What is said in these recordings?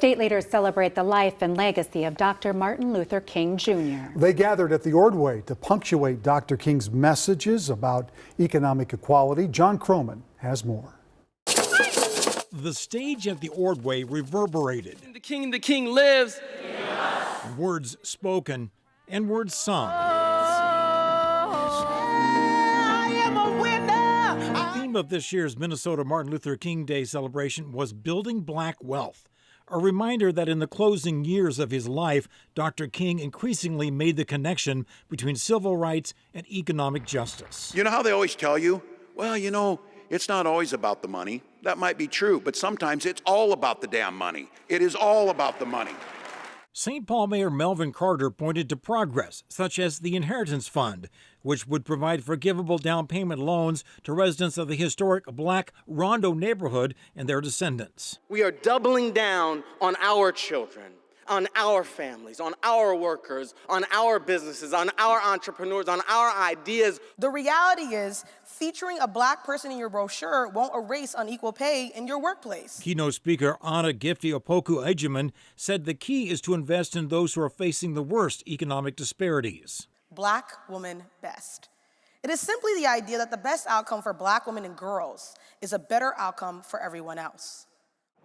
State leaders celebrate the life and legacy of Dr. Martin Luther King Jr. They gathered at the Ordway to punctuate Dr. King's messages about economic equality. John Croman has more. The stage at the Ordway reverberated. The King lives. Words spoken and words sung. The theme of this year's Minnesota Martin Luther King Day celebration was Building Black Wealth, a reminder that in the closing years of his life, Dr. King increasingly made the connection between civil rights and economic justice. You know how they always tell you, well, it's not always about the money. That might be true, but sometimes it's all about the damn money. It is all about the money. St. Paul Mayor Melvin Carter pointed to progress, such as the Inheritance Fund, which would provide forgivable down payment loans to residents of the historic Black Rondo neighborhood and their descendants. We are doubling down on our children, on our families, on our workers, on our businesses, on our entrepreneurs, on our ideas. The reality is, featuring a Black person in your brochure won't erase unequal pay in your workplace. Keynote speaker Ana Gifty Opoku Ejiman said the key is to invest in those who are facing the worst economic disparities. Black woman best. It is simply the idea that the best outcome for Black women and girls is a better outcome for everyone else.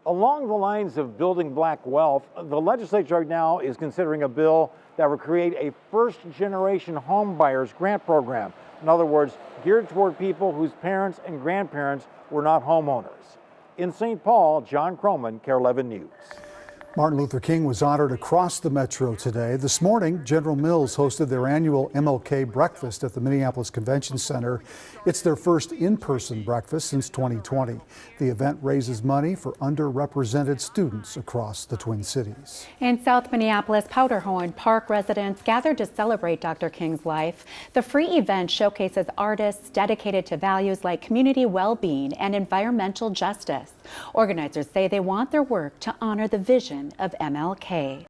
Along the lines of building black wealth, the legislature right now is considering a bill that would create a first-generation home buyers grant program. In other words, geared toward people whose parents and grandparents were not homeowners. In St. Paul, John Croman, KARE 11 News. Martin Luther King was honored across the metro today. This morning, General Mills hosted their annual MLK breakfast at the Minneapolis Convention Center. It's their first in-person breakfast since 2020. The event raises money for underrepresented students across the Twin Cities. In South Minneapolis, Powderhorn Park residents gathered to celebrate Dr. King's life. The free event showcases artists dedicated to values like community well-being and environmental justice. Organizers say they want their work to honor the vision of MLK.